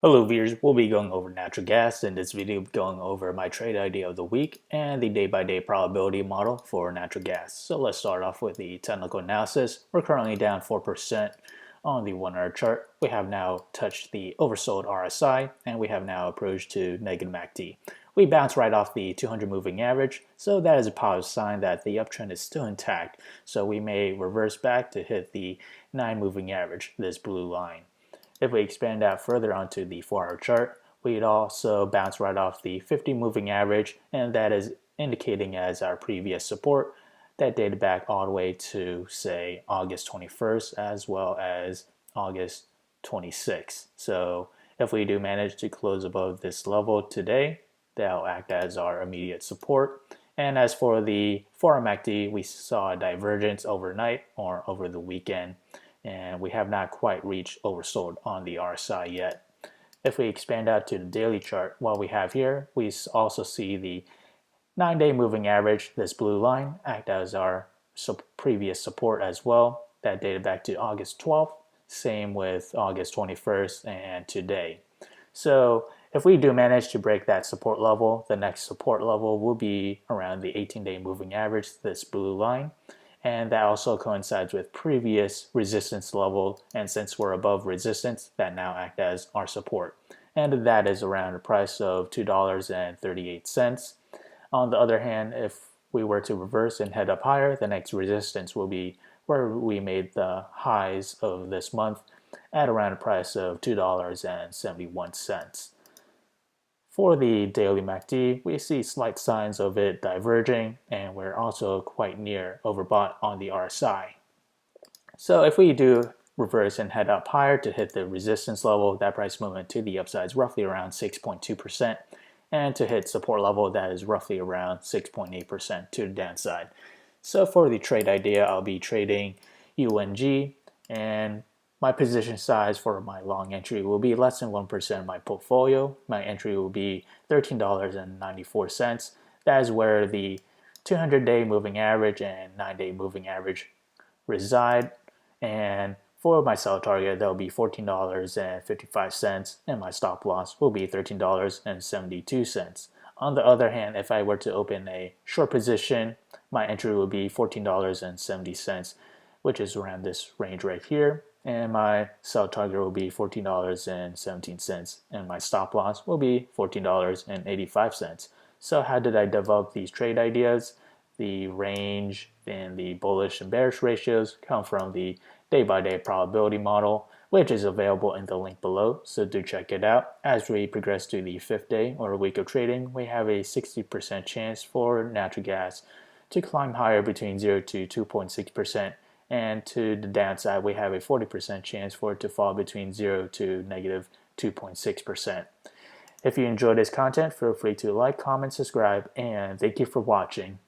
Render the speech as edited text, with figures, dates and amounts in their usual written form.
Hello viewers, we'll be going over natural gas. In this video, going over my trade idea of the week and the day-by-day probability model for natural gas. So let's start off with the technical analysis. We're currently down 4% on the 1-hour chart. We have now touched the oversold RSI and we have now approached to negative MACD. We bounced right off the 200 moving average, so that is a positive sign that the uptrend is still intact. So we may reverse back to hit the 9 moving average, this blue line. If we expand out further onto the 4-hour chart, we'd also bounce right off the 50 moving average, and that is indicating as our previous support that dated back all the way to, say, August 21st as well as August 26th. So if we do manage to close above this level today, that'll act as our immediate support. And as for the 4-hour MACD, we saw a divergence overnight or over the weekend, and we have not quite reached oversold on the RSI yet. If we expand out to the daily chart, what we have here, we also see the 9-day moving average, this blue line, act as our previous support as well. That dated back to August 12th, same with August 21st and today. So if we do manage to break that support level, the next support level will be around the 18-day moving average, this blue line. And that also coincides with previous resistance level, and since we're above resistance, that now acts as our support. And that is around a price of $2.38. On the other hand, if we were to reverse and head up higher, the next resistance will be where we made the highs of this month at around a price of $2.71. For the daily MACD, we see slight signs of it diverging, and we're also quite near overbought on the RSI. So if we do reverse and head up higher to hit the resistance level, that price movement to the upside is roughly around 6.2%, and to hit support level, that is roughly around 6.8% to the downside. So for the trade idea, I'll be trading UNG, and my position size for my long entry will be less than 1% of my portfolio. My entry will be $13.94. That is where the 200-day moving average and 9-day moving average reside. And for my sell target, that will be $14.55, and my stop loss will be $13.72. On the other hand, if I were to open a short position, my entry will be $14.70, which is around this range right here. And my sell target will be $14.17, and my stop loss will be $14.85. So how did I develop these trade ideas? The range and the bullish and bearish ratios come from the day-by-day probability model, which is available in the link below, so do check it out. As we progress to the 5th day or week of trading, we have a 60% chance for natural gas to climb higher between 0 to 2.6%. And to the downside, we have a 40% chance for it to fall between 0 to negative 2.6%. If you enjoyed this content, feel free to like, comment, subscribe, and thank you for watching.